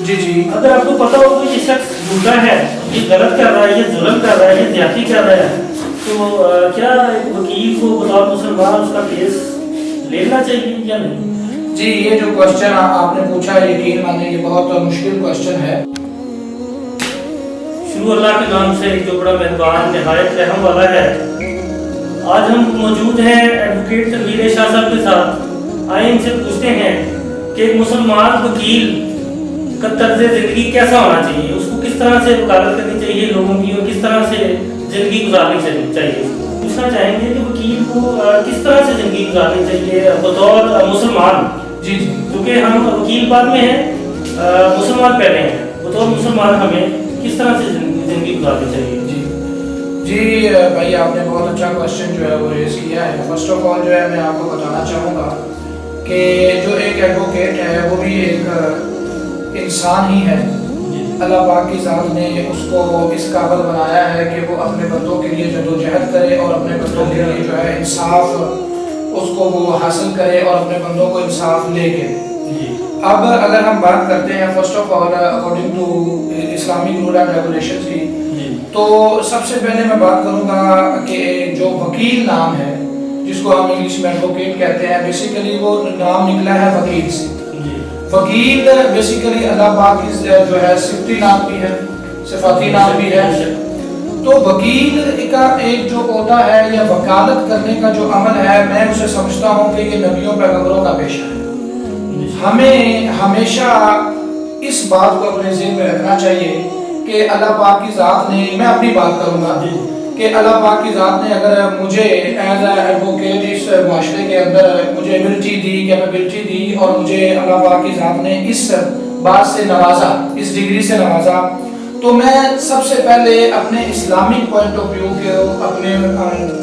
جی جی اگر آپ کو پتا ہو کہ یہ شخص جھوٹا ہے، یہ غلط کر رہا ہے، یہ ظلم کر رہا ہے، یہ زیادتی کر رہا ہے، تو کیا ایک وکیل کو بطور مسلمان اس کا کیس لینا چاہیے یا نہیں؟ جی، یہ جو کوشچن آپ نے پوچھا یقین مانے یہ بہت مشکل کوشچن ہے۔ شروع اللہ کے نام سے جو بڑا مہربان نہایت رحم والا ہے۔ آج ہم موجود ہیں ایڈوکیٹ تنویر شاہ صاحب کے ساتھ۔ آئے ان سے پوچھتے ہیں کہ ایک مسلمان وکیل کا طرز زندگی کیسا ہونا چاہیے، اس کو کس طرح سے وکالت کرنی چاہیے لوگوں کی اور کس طرح سے زندگی گزارنی چاہیے۔ پوچھنا چاہیں گے کہ وکیل کو کس طرح سے زندگی گزارنی چاہیے بطور مسلمان۔ جی جی، کیونکہ ہم وکیل بعد میں ہیں، مسلمان پہلے ہیں، بطور مسلمان ہمیں کس طرح سے زندگی گزارنی چاہیے؟ جی بھائی آپ نے بہت اچھا کوشچن جو ہے وہ ریز کیا ہے۔ فرسٹ آف آل جو ہے میں آپ کو بتانا چاہوں گا کہ جو ایک ایڈوکیٹ ہے وہ بھی ایک انسان ہی ہے۔ اللہ پاک کی ذات نے اس کو اس قابل بنایا ہے کہ وہ اپنے بندوں کے لیے جدوجہد کرے اور اپنے بندوں کے لیے جو ہے انصاف اس کو وہ حاصل کرے اور اپنے بندوں کو انصاف لے کے۔ اب اگر ہم بات کرتے ہیں first of all according to Islamic rule and regulations کی، تو سب سے پہلے میں بات کروں گا کہ جو وکیل نام ہے جس کو ہم انگلش میں ایڈوکیٹ کہتے ہیں، بیسیکلی وہ نام نکلا ہے وکیل سے۔ وکیل بیسیکلی اللہ پاک کی جو ہے صفتی نام بھی ہے، صفاتی نام بھی ہے۔ تو وکیل کا ایک جو عہدہ ہے یا وکالت کرنے کا جو عمل ہے، میں اسے سمجھتا ہوں کہ یہ نبیوں پیغمبروں کا پیشہ ہے۔ ہمیں ہمیشہ اس بات کو اپنے ذہن میں رکھنا چاہیے کہ اللہ پاک کی ذات نے، میں اپنی بات کروں گا کہ اللہ پاک کی ذات نے اگر مجھے ایز اے ایڈوکیٹ اس معاشرے کے اندر مجھے ایبلٹی دی، کیپیبلٹی دی اور مجھے اللہ پاک کی ذات نے اس بات سے نوازا، اس ڈگری سے نوازا، تو میں سب سے پہلے اپنے اسلامک پوائنٹ آف ویو کو اپنے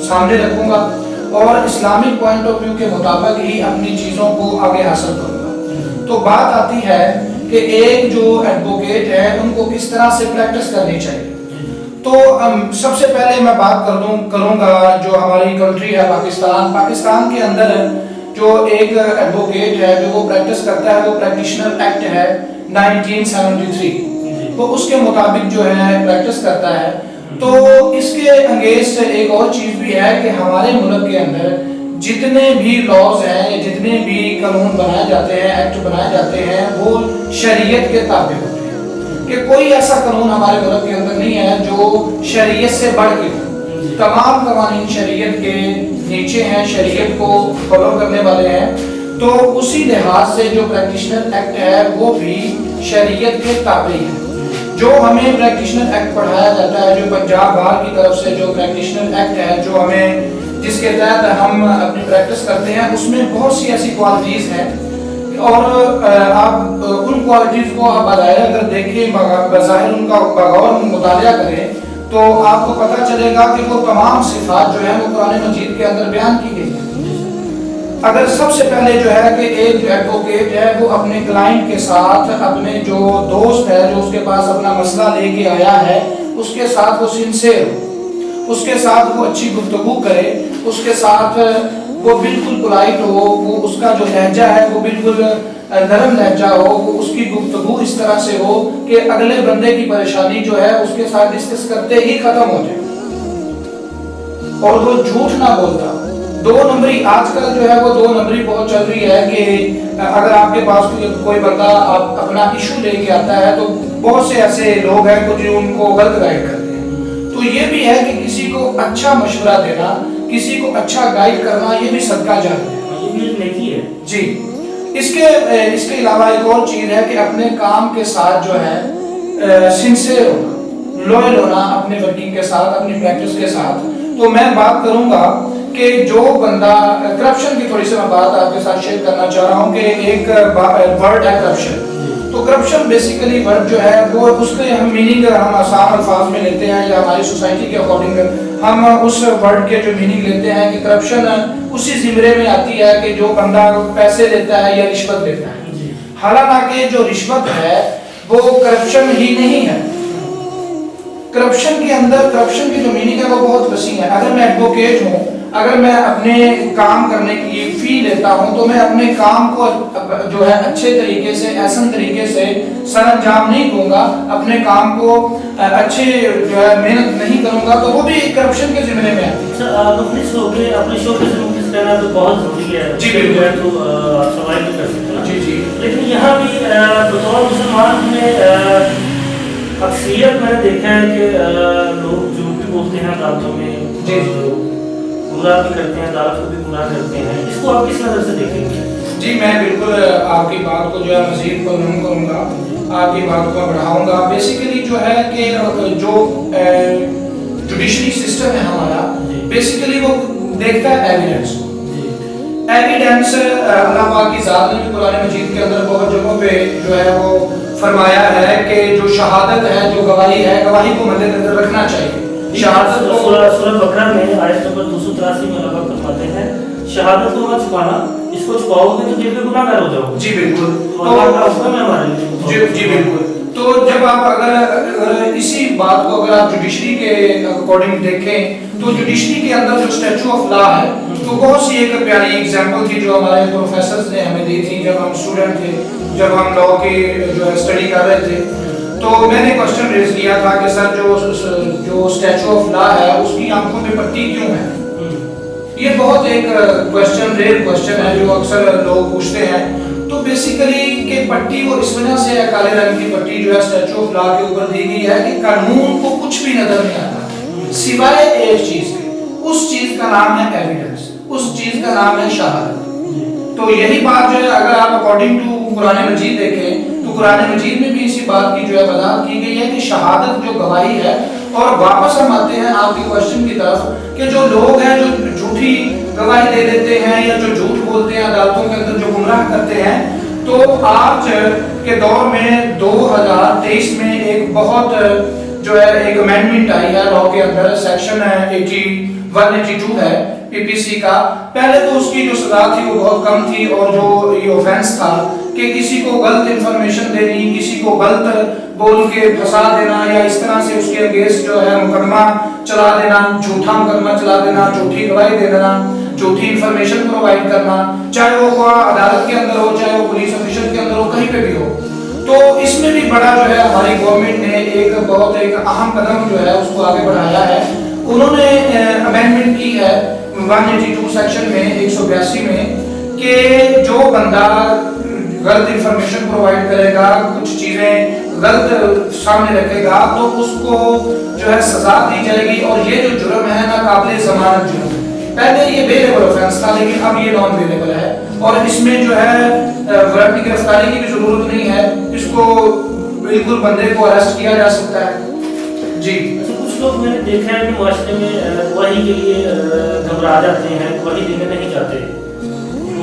سامنے رکھوں گا اور اسلامک پوائنٹ آف ویو کے مطابق ہی اپنی چیزوں کو آگے حاصل کروں گا۔ تو بات آتی ہے کہ ایک جو ایڈوکیٹ ہے ان کو کس طرح سے پریکٹس کرنی چاہیے۔ تو سب سے پہلے میں بات کروں گا جو ہماری کنٹری ہے پاکستان کے اندر جو ایک ایڈوکیٹ ہے جو وہ پریکٹس کرتا ہے، وہ پریکٹیشنر ایکٹ ہے 1973، وہ اس کے مطابق جو ہے پریکٹس کرتا ہے۔ تو اس کے انگیز سے ایک اور چیز بھی ہے کہ ہمارے ملک کے اندر جتنے بھی لاز ہیں، جتنے بھی قانون بنائے جاتے ہیں، ایکٹ بنائے جاتے ہیں، وہ شریعت کے تابع ہوتے ہیں، کہ کوئی ایسا قانون ہمارے ملک کے اندر نہیں ہے جو شریعت سے بڑھ کے ہو۔ تمام قوانین شریعت کے نیچے ہیں، شریعت کو فالو کرنے والے ہیں۔ تو اسی لحاظ سے جو پریکٹیشنر ایکٹ ہے وہ بھی شریعت کے تابع ہے۔ جو ہمیں پریکٹیشنر ایکٹ پڑھایا جاتا ہے، جو پنجاب بار کی طرف سے جو پریکٹیشنر ایکٹ ہے، جو ہمیں جس کے تحت ہم اپنی پریکٹس کرتے ہیں، اس میں بہت سی ایسی کوالٹیز ہیں اور آپ ان کوالٹیز کو آپ بظاہر اگر دیکھیں، بظاہر ان کا بغور مطالعہ کریں تو آپ کو پتہ چلے گا کہ وہ تمام صفات جو ہیں وہ قرآن مجید کے اندر بیان کی گئی ہیں۔ اگر سب سے پہلے جو ہے کہ ایک جو ایڈوکیٹ ہے وہ اپنے کلائنٹ کے ساتھ، اپنے جو دوست ہے جو اس کے پاس اپنا مسئلہ لے کے آیا ہے، اس کے ساتھ وہ سنسیئر ہو، اس کے ساتھ وہ اچھی گفتگو کرے، اس کے ساتھ وہ بالکل پولائٹ ہو، وہ اس کا جو لہجہ ہے وہ بالکل نرم لہجہ ہو، وہ اس کی گفتگو اس طرح سے ہو کہ اگلے بندے کی پریشانی جو ہے اس کے ساتھ ڈسکس کرتے ہی ختم ہو جائے، اور وہ جھوٹ نہ بولتا۔ دو نمبری آج کل جو ہے وہ دو نمبری بہت چل رہی ہے کہ اگر آپ کے پاس کوئی بندہ اپنا ایشو لے کے آتا ہے تو بہت سے ایسے لوگ ہیں جو ان کو غلط گائیڈ کرتے ہیں۔ تو یہ بھی ہے کہ کسی کو اچھا مشورہ دینا، کسی کو اچھا گائیڈ کرنا، یہ بھی صدقہ جاریہ ہے۔ جی، اس کے علاوہ ایک اور چیز ہے کہ اپنے کام کے ساتھ جو ہے سنسیئر ہونا، لوئل ہونا اپنے ورکنگ کے ساتھ، اپنی پریکٹس کے ساتھ۔ تو میں بات کروں گا کہ جو بندہ کرپشن کی تھوڑی سی میں بات آپ کے ساتھ شیئر کرنا چاہ رہا ہوں کہ ایک ورڈ ہے کرپشن۔ تو کرپشن بیسیکلی ورڈ جو ہے وہ اس کے ہم میننگ ہم آسان الفاظ میں لیتے ہیں یا ہماری سوسائٹی کے اکارڈنگ ہم اس ورڈ کے جو میننگ لیتے ہیں کہ کرپشن اسی زمرے میں آتی ہے کہ جو بندہ پیسے لیتا ہے یا رشوت لیتا ہے۔ حالانکہ جو رشوت ہے وہ کرپشن ہی نہیں ہے۔ کرپشن کے اندر کرپشن کی جو میننگ ہے وہ بہت وسیع ہے۔ اگر میں ایڈوکیٹ ہوں، اگر میں اپنے کام کرنے کی فی لیتا ہوں تو میں اپنے کام کو جو ہے اچھے طریقے سے احسن طریقے سے سر انجام نہیں دوں گا، اپنے کام کو اچھے جو ہے محنت نہیں کروں گا، تو وہ بھی کرپشن کے ذمے میں آتی ہے۔ سر آپ اپنے شو کے مخلص کہنا تو بہت ضروری ہے، جی بالکل، تو آپ سوال بھی کر سکتے ہیں جی جی، لیکن یہاں بھی بطور مسلمان میں اکثریت میں نے دیکھا ہے کہ لوگ جھوٹ بھی بولتے ہیں عدالتوں میں، جی گمراہ بھی کرتے ہیں، عدالت کو بھی گمراہ کرتے ہیں، اس کو آپ کس نظر سے دیکھیں گے؟ جی میں بالکل آپ کی بات کو جو ہے مزید پرزوم کروں گا، آپ کی بات کو بڑھاؤں گا۔ بیسیکلی جو ہے کہ جو جوڈیشری سسٹم ہے ہمارا، بیسیکلی وہ دیکھتا ہے ایویڈنس کو۔ ایویڈنس اللہ پاک کی ذات نے بھی قرآن مجید کے اندر بہت جگہوں پہ جو ہے وہ فرمایا ہے کہ جو شہادت ہے، جو گواہی ہے، گواہی کو مد نظر رکھنا چاہیے۔ شہادت کو سورہ بقرہ میں آیت نمبر 283 میں اللہ پاک فرماتے ہیں شہادت کو مت چھپانا، اس کو چھپاؤ گے تو دل پہ گناہ گار ہو جاؤ گے۔ جی بالکل، تو اللہ کا حکم ہے ہمارے لیے۔ جی بالکل، تو جب آپ اگر اسی بات کو اگر آپ جوڈیشری کے اکارڈنگ دیکھیں تو جوڈیشری کے اندر جو اسٹیچو آف لا ہے تو بہت سی ایک پیاری ایگزامپل تھی جو ہمارے پروفیسرز نے ہمیں دی تھی جب ہم اسٹوڈنٹ تھے، جب ہم لا کی جو ہے اسٹڈی کر رہے تھے، تو میں نے کوشچن ریز کیا تھا کہ سر جو اسٹیچو آف لا ہے اس کی آنکھوں پہ پٹی کیوں ہے؟ یہ بہت ایک کوشچن ریئر کوشچن ہے جو اکثر لوگ پوچھتے ہیں۔ تو بیسیکلی کہ پٹی وہ اس وجہ سے ہے، کالے رنگ کی پٹی جو ہے اسٹیچو آف لا کے اوپر دی گئی ہے کہ قانون کو کچھ بھی نظر نہیں آتا سوائے ایک چیز کے، اس چیز کا نام ہے ایویڈنس، اس چیز کا نام ہے شہادت۔ تو یہی بات جو ہے اگر آپ اکارڈنگ ٹو قرآن مجید دیکھیں تو قرآن مجید میں بھی اسی بات کی جو ہے وضاحت کی گئی ہے کہ شہادت جو گواہی ہے۔ اور واپس ہم آتے ہیں آپ کی کوشچن کی طرف کہ جو لوگ ہیں جو جھوٹی گواہی دے دیتے ہیں یا جو جھوٹ بولتے ہیں عدالتوں کے اندر، جو گمراہ کرتے ہیں، تو آج کے دور میں 2023 میں ایک بہت جو ہے ایک امینڈمنٹ آئی ہے لا کے اندر، سیکشن 182 ہے پی پی سی کا۔ پہلے تو اس کی جو سزا تھی وہ بہت کم تھی، اور جو یہ اوفینس تھا کہ کسی کو غلط انفارمیشن دینی، کسی کو غلط بول کے پھنسا دینا یا اس طرح سے اس کے اگینسٹ جو ہے مقدمہ چلا دینا، جھوٹا مقدمہ چلا دینا، جھوٹی گواہی دے دینا، جھوٹی انفارمیشن پرووائڈ کرنا، چاہے وہ خواہ عدالت کے اندر ہو، چاہے وہ پولیس آفیسر کے اندر ہو، کہیں پہ بھی ہو۔ تو اس میں بھی بڑا جو ہے ہماری گورنمنٹ نے ایک بہت ایک اہم قدم جو ہے اس کو آگے بڑھایا ہے۔ انہوں نے امینڈمنٹ کی ہے 182 سیکشن میں 182 میں کہ جو بندہ غلط انفارمیشن پرووائڈ کرے گا، کچھ چیزیں غلط سامنے رکھے گا، تو اس کو جو ہے سزا دی جائے گی، اور یہ جو جرم ہے نا قابل ضمانت جرم ہے۔ پہلے یہ ویلیبل آفینس تھا لیکن اب یہ نان ویلیبل ہے، اور اس میں جو ہے ورڈ گرفتاری کی بھی ضرورت نہیں ہے، اس کو بالکل بندے کو اریسٹ کیا جا سکتا ہے۔ جی کچھ لوگ میں نے دیکھا ہے کہ معاشرے میں گواہی کے لیے گھبرا جاتے ہیں، گواہی دینے نہیں چاہتے۔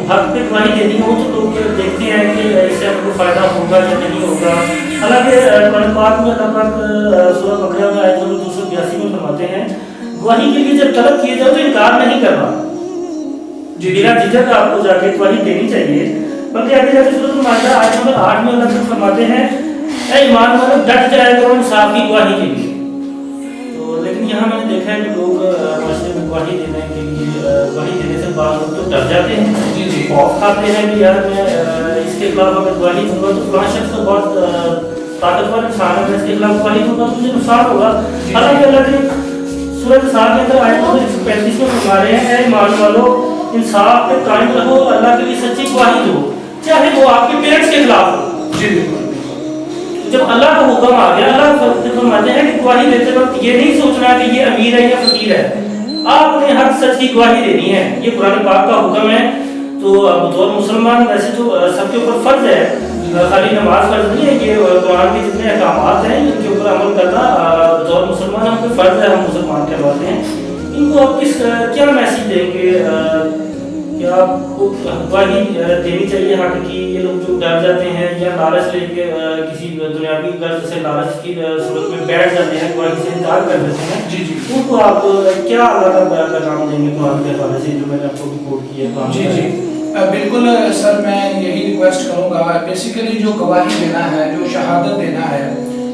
حق پہ گواہی دینی ہو تو لوگ دیکھتے ہیں کہ اس سے ہم کو فائدہ ہوگا یا نہیں ہوگا۔ حالانکہ قرآن پاک میں اللہ پاک سورہ بقرہ میں آیت نمبر 282 میں فرماتے ہیں گواہی کے لیے جب طلب کیے جاؤ تو انکار نہیں کرنا، بلا جھجک آپ کو جا کے گواہی دینی چاہیے۔ بلکہ آگے جا کے سورۃ المائدہ آیت نمبر 8 میں اللہ پاک فرماتے ہیں اے ایمان والو ڈٹ جایا کرو انصاف کی گواہی کے لیے۔ تو لیکن یہاں میں نے دیکھا ہے کہ لوگ معاشرے میں گواہی دینے کے لیے گواہی دینے سے بعض لوگ تو ڈر جاتے ہیں، خوف کھاتے ہیں کہ یار میں اس کے خلاف اگر گواہی دوں گا تو فلاں شخص تو بہت طاقتور انسان ہے، میں اس کے خلاف گواہی دوں گا تو مجھے نقصان ہوگا۔ حالانکہ اللہ کے سورہ نساء کے اندر آیت نمبر 135 میں فرما رہے ہیں اے ایمان والو انصاف پہ قائم رہو، اللہ کے لیے سچی گواہی دو، چاہے وہ آپ کے پیرنٹس کے خلاف ہو۔ جی بالکل، جب اللہ کا حکم آ گیا، اللہ فرماتے ہیں کہ گواہی دیتے وقت یہ نہیں سوچنا کہ یہ امیر ہے یا فقیر ہے، آپ نے حق سچ کی گواہی دینی ہے، یہ قرآن پاک کا حکم ہے۔ تو بطور مسلمان ویسے تو سب کے اوپر فرض ہے، خالی نماز فرض نہیں ہے، یہ قرآن کے جتنے احکامات ہیں ان کے اوپر عمل کرنا بطور مسلمان ہم کو فرض ہے، ہم مسلمان کہلاتے ہیں۔ ان کو آپ کیا میسیج دیں گے کہ آپ کو گواہی دینی چاہیے حق کی؟ یہ لوگ جو ڈر جاتے ہیں یا لالچ لے کے کسی دنیاوی غرض سے لالچ کی صورت میں بیٹھ جاتے ہیں، گواہی سے انکار کر دیتے ہیں، جی جی ان کو آپ کیا اللہ کا پیغام دیں گے قرآن کے حوالے سے جو میں نے آپ کو کوٹ کی ہے؟ جی جی بالکل سر، میں یہی ریکویسٹ کروں گا بیسیکلی جو گواہی دینا ہے، جو شہادت دینا ہے،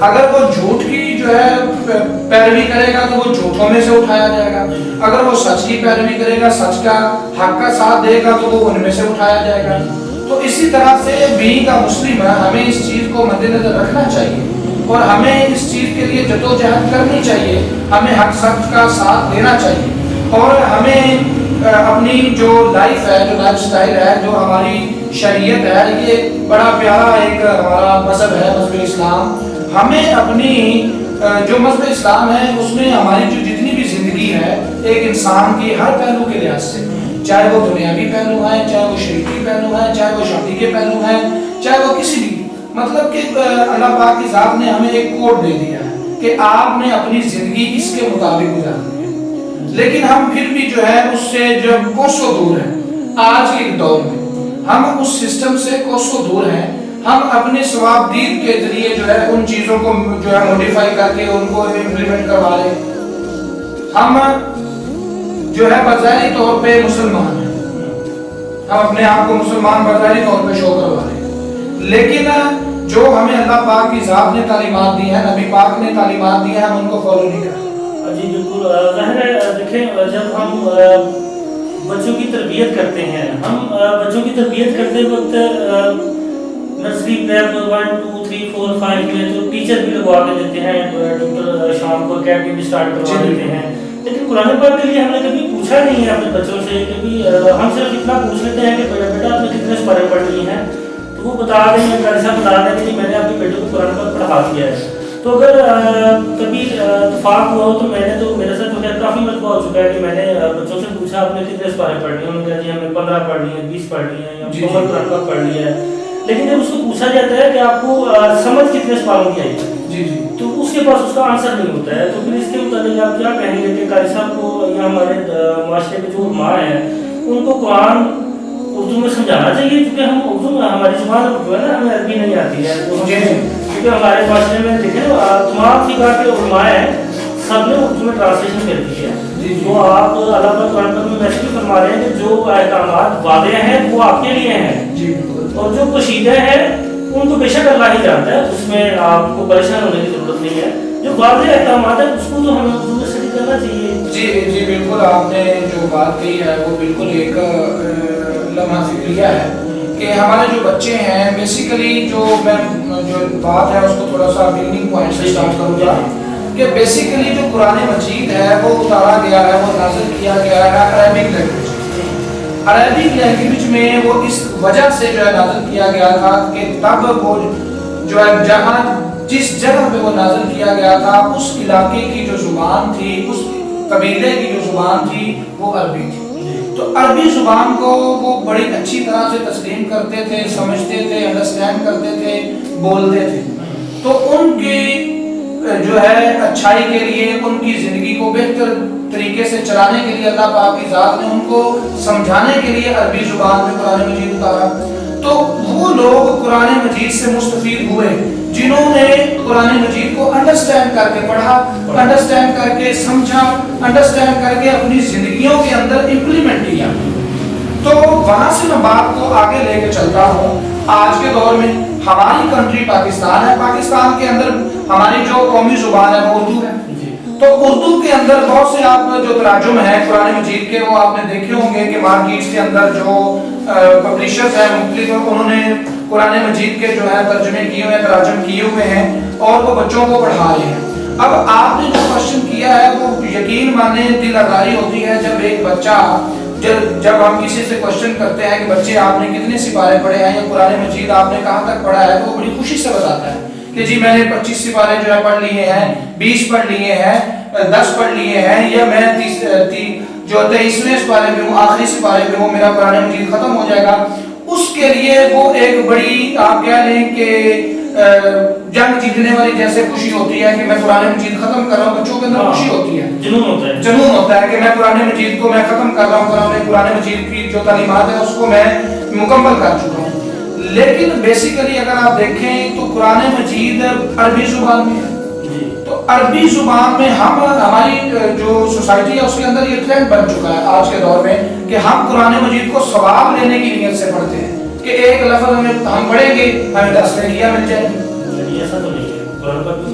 اگر وہ جھوٹ کی جو ہے پیروی کرے گا تو وہ جھوٹوں میں سے اٹھایا جائے گا، اگر وہ سچ کی پیروی کرے گا، سچ کا حق کا ساتھ دے گا تو وہ ان میں سے اٹھایا جائے گا۔ تو اسی طرح سے بینگ کا مسلم ہے، ہمیں اس چیز کو مد نظر رکھنا چاہیے اور ہمیں اس چیز کے لیے جدوجہد کرنی چاہیے، ہمیں حق سچ کا ساتھ دینا چاہیے، اور ہمیں اپنی جو لائف ہے، جو لائف سٹائل ہے، جو ہماری شریعت ہے، یہ بڑا پیارا ایک ہمارا مذہب ہے، مذہب اسلام۔ ہمیں اپنی جو مذہب اسلام ہے اس میں ہماری جو جتنی بھی زندگی ہے ایک انسان کی ہر پہلو کے لحاظ سے، چاہے وہ دنیاوی پہلو ہے، چاہے وہ شریعتی پہلو ہے، چاہے وہ شادی کے پہلو ہے، چاہے وہ کسی بھی، مطلب کہ اللہ پاک کی ذات نے ہمیں ایک کوڈ دے دیا ہے کہ آپ نے اپنی زندگی اس کے مطابق گزارنی ہے، لیکن ہم پھر بھی جو ہے اس سے جو کوسوں دور ہیں۔ آج کے دور میں ہم اس سسٹم سے کوسوں دور ہیں، ہم اپنے ثواب دین کے ذریعے جو ہے ان چیزوں کو جو ہے موڈیفائی کر کے ان کو امپلیمنٹ کروا رہے ہیں۔ ہم جو ہے بظاہری طور پہ مسلمان ہیں، ہم اپنے آپ کو مسلمان بظاہری طور پہ شو کروا رہے ہیں، لیکن جو ہمیں اللہ پاک کی ذات نے تعلیمات دی ہیں، نبی پاک نے تعلیمات دی ہیں، ہم ان کو فالو نہیں کرتے۔ جی بالکل، ظاہر ہے دیکھیں جب ہم بچوں کی تربیت کرتے ہیں، ہم بچوں کی تربیت کرتے وقت نرسری پریپ 1 2 3 4 5 میں تو ٹیچر بھی لگوا کے دیتے ہیں، ٹیوٹر شام کو اکیڈمی بھی اسٹارٹ کروا دیتے ہیں، لیکن قرآن پاک کے لیے ہم نے کبھی پوچھا نہیں ہے اپنے بچوں سے، کبھی ہم صرف اتنا پوچھ لیتے ہیں کہ بیٹا آپ نے کتنے سپارے پڑھ لی ہیں، تو وہ بتا دیں گے، گھر سے بتا دیں کہ میں نے اپنے بیٹے کو قرآن پاک پڑھا دیا ہے۔ تو اگر کبھی اتفاق ہوا تو میں نے تو میرے ساتھ تو خیر کافی مرتبہ ہو چکا ہے کہ میں نے بچوں سے پوچھا آپ نے کتنے سپارے پڑھ لیے، انہوں نے کہا جی ہم نے 15 پڑھ لیے ہیں، 20 پڑھ لیے ہیں، یا مکمل قرآن پاک پڑھ لیا ہے، لیکن جب اس کو پوچھا جاتا ہے کہ آپ کو سمجھ کتنے سپاروں کی آئی تو اس کے پاس اس کا آنسر نہیں ہوتا ہے۔ تو پھر اس کے متعلق آپ کیا کہیں گے کہ قاری صاحب کو یا ہمارے معاشرے کے جو علماء ہیں ان کو قرآن اردو میں سمجھانا چاہیے، کیونکہ ہم اردو میں ہماری زبان اردو ہے نا، ہمیں عربی نہیں آتی ہے، تو کیونکہ ہمارے معاشرے میں دیکھیں تمام فقہ کے علماء ہیں سب نے اردو میں ٹرانسلیشن کر دی ہے، جو آپ اللہ تعالیٰ قرآن پاک میں ویسے بھی فرما رہے ہیں کہ جو احکامات واضح ہیں وہ آپ کے لیے ہیں، اور جو پوشیدہ ہیں ان کو بے شک اللہ ہی جانتا ہے، اس میں آپ کو پریشان ہونے کی ضرورت نہیں ہے، جو واضح احکامات ہیں اس کو تو ہمیں اردو میں اسٹڈی کرنا چاہیے۔ جی بالکل، آپ نے جو بات کہی ہے وہ بالکل ایک لمحہ فکریہ ہے کہ ہمارے جو بچے ہیں بیسیکلی جو بات ہے اس کو تھوڑا سا بگننگ پوائنٹ سے اسٹارٹ کروں گا کہ بیسیکلی جو قرآن مجید ہے وہ اتارا گیا ہے، وہ نازل کیا گیا ہے عربک لینگویج میں، وہ اس وجہ سے جو ہے نازل کیا گیا تھا کہ تب وہ جو ہے جہاں جس جگہ پہ وہ نازل کیا گیا تھا اس علاقے کی جو زبان تھی، اس قبیلے کی جو زبان تھی وہ عربی تھی، تو عربی زبان کو وہ بڑی اچھی طرح سے تسلیم کرتے تھے، سمجھتے تھے، انڈرسٹینڈ کرتے تھے، بولتے تھے، تو ان کی جو ہے اچھائی کے لیے، ان کی زندگی کو بہتر طریقے سے چلانے کے لیے اللہ پاک کی ذات نے ان کو سمجھانے کے لیے عربی زبان میں قرآن مجید اتارا۔ تو وہ لوگ قرآن مجید سے مستفید ہوئے جنہوں نے قرآن مجید کو انڈرسٹینڈ کر کے پڑھا، انڈرسٹینڈ کر کے سمجھا، انڈرسٹینڈ کر کے اپنی زندگیوں کے اندر امپلیمنٹ کیا۔ تو وہاں سے میں بات کو آگے لے کے چلتا ہوں۔ آج کے دور میں ہماری کنٹری پاکستان ہے، پاکستان کے اندر ہماری جو قومی زبان ہے وہ اردو ہے، تو اردو کے اندر بہت سے آپ جو تراجم ہیں قرآن مجید کے وہ آپ نے دیکھے ہوں گے کہ مارکیٹس کے اندر جو پبلشرز ہیں مختلف، انہوں نے قرآن مجید کے جو ہے ترجمے کیے ہوئے ہیں، تراجم کیے ہوئے ہیں اور وہ بچوں کو پڑھا رہے ہیں۔ اب آپ نے جو کوشچن کیا ہے وہ یقین مانے دل آزاری ہوتی ہے جب ایک بچہ جب ہم کسی سے کوشچن کرتے ہیں کہ بچے آپ نے کتنے سپارے پڑھے ہیں یا قرآن مجید آپ نے کہاں تک پڑھا ہے، تو وہ بڑی خوشی سے بتاتا ہے کہ جی میں نے 25 سپارے جو ہے پڑھ لیے ہیں، 20 پڑھ لیے ہیں، 10 پڑھ لیے ہیں، یا میں 23ویں سپارے پہ ہوں، آخری سپارے پہ ہوں، میرا قرآن مجید ختم ہو جائے گا۔ اس کے لیے وہ ایک بڑی آپ کہہ لیں کہ جنگ جیتنے والی جیسے خوشی ہوتی ہے کہ میں قرآن مجید ختم کر رہا ہوں، بچوں کے اندر خوشی ہوتی ہے، جنون ہوتا ہے کہ میں قرآن مجید کو میں ختم کر رہا ہوں، قرآن مجید کی جو تعلیمات ہے اس کو میں مکمل کر چکا ہوں۔ لیکن بیسیکلی اگر آپ دیکھیں تو قرآن مجید عربی زبان میں ہے، تو عربی زبان میں ہماری جو سوسائٹی ہے اس کے اندر یہ ٹرینڈ بن چکا ہے آج کے دور میں کہ ہم قرآن مجید کو ثواب لینے کی نیت سے پڑھتے ہیں کہ ایک لفظ ہم پڑھیں گے ہمیں 10 نیکیاں مل جائیں گی۔ ایسا تو نہیں ہے، قرآن پاک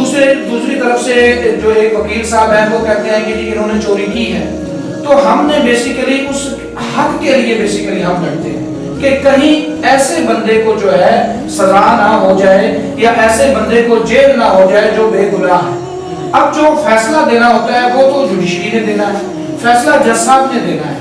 دوسری طرف سے جو ایک وکیل صاحب ہیں وہ کہتے ہیں کہ جی انہوں نے چوری کی ہے. تو ہم نے بیسیکلی اس حق کے لیے بیسیکلی ہم لڑتے ہیں کہ کہیں ایسے بندے کو جو ہے سزا نہ ہو جائے یا ایسے بندے کو جیل نہ ہو جائے جو بے گناہ ہے. اب جو فیصلہ دینا ہوتا ہے وہ تو جوڈیشری نے دینا ہے, فیصلہ جج صاحب نے دینا ہے,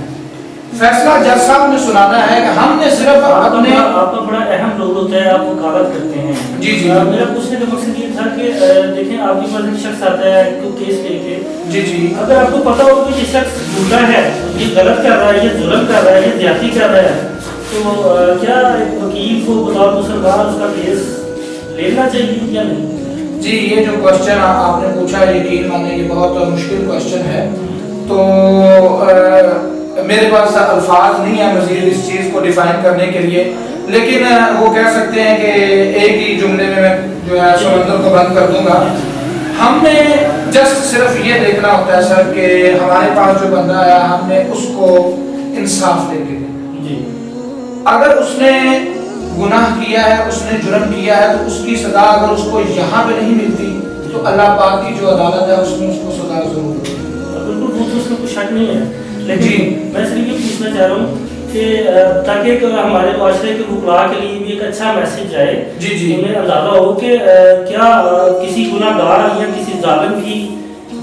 فیصلہ جج صاحب نے سنانا ہے کہ ہم نے صرف اپنے آپ کا بڑا اہم رول ہوتا ہے, آپ وکالت کرتے ہیں. جی جی میرا پوچھنے کا مقصد یہ تھا کہ دیکھیں آپ کی پاس ایک شخص آتا ہے تو کیس لے کے, جی جی اگر آپ کو پتا ہو کہ یہ شخص جھوٹا ہے, یہ غلط کر رہا ہے, یہ ظلم کر رہا ہے, یہ زیادتی کر رہا ہے, تو کیا ایک وکیل کو بطور مسلمان اس کا کیس لینا چاہیے یا نہیں؟ جی یہ جو کوشچن آپ نے پوچھا یقین مانیں یہ بہت مشکل کوشچن ہے. تو میرے پاس الفاظ نہیں ہیں مزید اس چیز کو ڈیفائن کرنے کے لیے, لیکن وہ کہہ سکتے ہیں کہ ایک ہی جملے میں جو ہے سمندر کو بند کر دوں گا. ہم نے جسٹ صرف یہ دیکھنا ہوتا ہے سر کہ ہمارے پاس جو بندہ ہے ہم نے اس کو انصاف دے کے جی اگر اس نے گناہ کیا ہے, اس نے جرم کیا ہے, تو اس کی سزا اگر اس کو یہاں پہ نہیں ملتی تو اللہ پاک کی جو عدالت ہے اس میں اس کو سزا ضرور ملتی ہے. بالکل وہ تو اس میں کوئی شک نہیں ہے, لیکن میں صرف یہ پوچھنا چاہ رہا ہوں کہ تاکہ ہمارے معاشرے کے وکلاء کے لیے بھی ایک اچھا میسج جائے, جی جی انہیں اندازہ ہو کہ کیا کسی گناہ گار یا کسی ظالم کی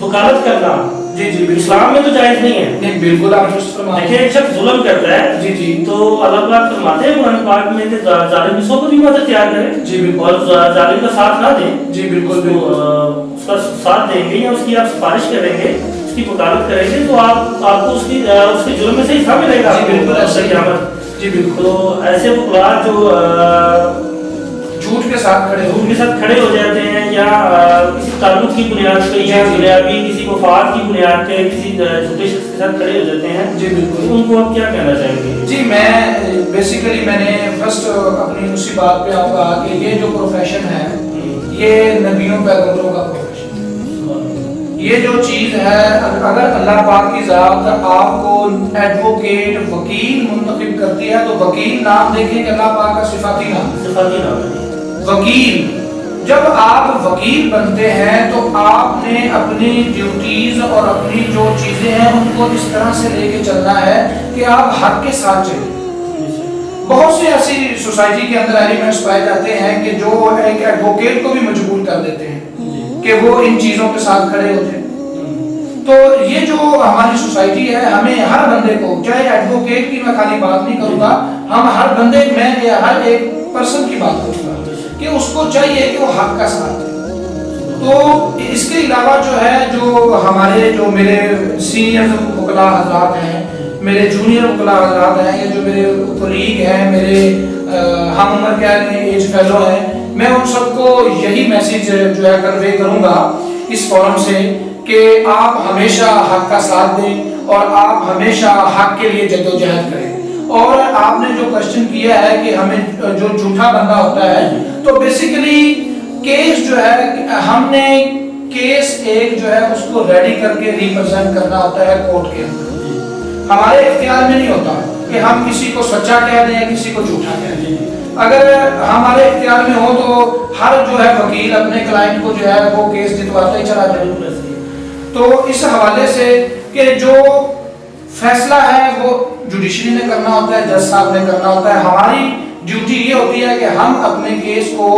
وکالت کرنا جی جی اسلام میں تو جائز نہیں ہے. نہیں بالکل آپ درست فرما رہے ہیں. دیکھیں ایک شخص ظلم کرتا ہے جی جی تو اللہ پاک فرماتے ہیں قرآن پاک میں کہ ظالم کی صحبت بھی مت اختیار کریں, جی بالکل, اور ظالم کا ساتھ نہ دیں. جی بالکل تو اس کا ساتھ دیں گے یا اس کی آپ سفارش کریں گے, اس کی وکالت کریں گے تو آپ کو اس کے جرم میں سے حصہ ملے گا. جی بالکل ایسا قیامت. جی بالکل. تو ایسے وکلاء جو جھوٹ کے ساتھ کھڑے ہو جاتے ہیں یا کسی تعلق کی بنیاد پہ یا دنیاوی کسی مفاد کی بنیاد پہ کسی جھوٹے شخص کے ساتھ کھڑے ہو جاتے ہیں, جی بالکل, ان کو آپ کیا کہنا چاہیں گے؟ جی میں بیسیکلی میں نے فرسٹ اپنی اسی بات پہ آؤں گا کہ یہ جو پروفیشن ہے یہ نبیوں پیغمبروں کا پروفیشن ہے. یہ جو چیز ہے اگر اللہ پاک کی ذات آپ کو ایڈوکیٹ وکیل منتخب کرتی ہے تو وکیل نام دیکھیں کہ اللہ پاک کا صفاتی نام ہے وکیل. جب آپ وکیل بنتے ہیں تو آپ نے اپنی ڈیوٹیز اور اپنی جو چیزیں ہیں ان کو اس طرح سے لے کے چلنا ہے کہ آپ حق کے ساتھ چلیں. بہت سی ایسی سوسائٹی کے اندر ایلیمنٹس پائے جاتے ہیں کہ جو ایک ایڈوکیٹ کو بھی مجبور کر دیتے ہیں کہ وہ ان چیزوں کے ساتھ کھڑے ہو جائیں. تو یہ جو ہماری سوسائٹی ہے ہمیں ہر بندے کو, چاہے ایڈوکیٹ کی میں خالی بات نہیں کروں گا, ہم ہر بندے میں ہر ایک پرسن کی بات کروں گا کہ اس کو چاہیے کہ وہ حق کا ساتھ دے. تو اس کے علاوہ جو ہے جو ہمارے جو میرے سینئر وکلاء حضرات ہیں, میرے جونیئر وکلاء حضرات ہیں, یا جو میرے کولیگ ہیں, میرے ہم عمر کے ایج فیلو ہیں, میں ان سب کو یہی میسیج جو ہے کنوے کروں گا اس فورم سے کہ آپ ہمیشہ حق کا ساتھ دیں اور آپ ہمیشہ حق کے لیے جدوجہد کریں. اور آپ نے جو کوشچن کیا ہے کہ ہمیں جو جھوٹا بندہ ہوتا ہے تو بیسیکلی کیس جو ہے ہم نے کیس ایک جو ہے اس کو ریڈی کر کے ریپرزینٹ کرنا ہوتا ہے کورٹ کے اندر. ہمارے اختیار میں نہیں ہوتا کہ ہم کسی کو سچا کہہ دیں کسی کو جھوٹا کہہ دیں. اگر ہمارے اختیار میں ہو تو ہر جو ہے وکیل اپنے کلائنٹ کو جو ہے وہ کیس جتواتا ہی چلا جائے. تو اس حوالے سے کہ جو فیصلہ ہے وہ جوڈیشری نے کرنا ہوتا ہے, جج صاحب نے کرنا ہوتا ہے. ہماری ڈیوٹی یہ ہوتی ہے کہ ہم اپنے کیس کو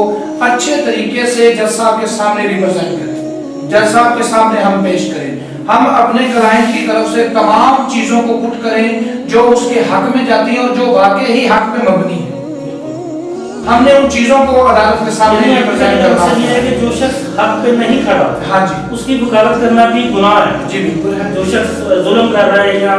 اچھے طریقے سے جج صاحب کے سامنے ریپرزینٹ کریں, جج صاحب کے سامنے ہم پیش کریں, ہم اپنے کلائنٹ کی طرف سے تمام چیزوں کو پٹ کریں جو اس کے حق میں جاتی ہیں اور جو واقعی حق پہ مبنی ہے. ہم نے ان چیزوں کو عدالت کے سامنے ریپرزینٹ کرنا ہے کہ جو شخص حق پہ نہیں کھڑا, ہاں جی, اس کی وکالت کرنا بھی گناہ ہے. جی بالکل ہے. جو شخص ظلم کر رہا ہے یا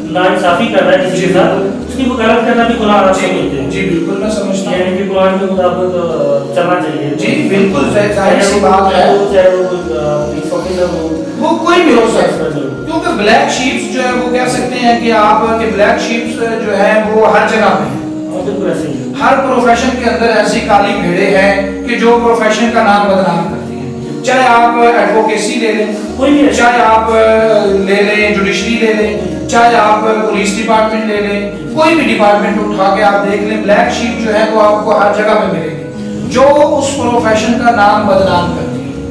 ناانصافی کر رہا ہے کسی کے ساتھ, اس کی وکالت کرنا بھی گناہ ہے. جی بالکل میں سمجھتا ہوں, یعنی کہ قرآن کے مطابق چلنا چاہیے. جی بالکل ظاہر سی بات ہے, چاہے وہ پولیس آفیسر ہو, وہ کوئی بھی ہو سکتا ہے, کیونکہ بلیک شیپس جو ہے وہ کہہ سکتے ہیں کہ آپ کے بلیک شیپس جو ہیں وہ ہر جگہ پہ ہیں. ہر پروفیشن کے اندر ایسی کالی بھیڑیں ہیں کہ جو پروفیشن کا نام بدنام کرتی ہیں. چاہے آپ ایڈوکیسی لے لیں, چاہے آپ لے لیں جوڈیشری لے لیں, چاہے آپ پولیس ڈپارٹمنٹ لے لیں, کوئی بھی ڈپارٹمنٹ اٹھا کے آپ دیکھ لیں, بلیک شیپ جو ہے وہ آپ کو ہر جگہ پہ ملے گی جو اس پروفیشن کا نام بدنام کرتی ہے.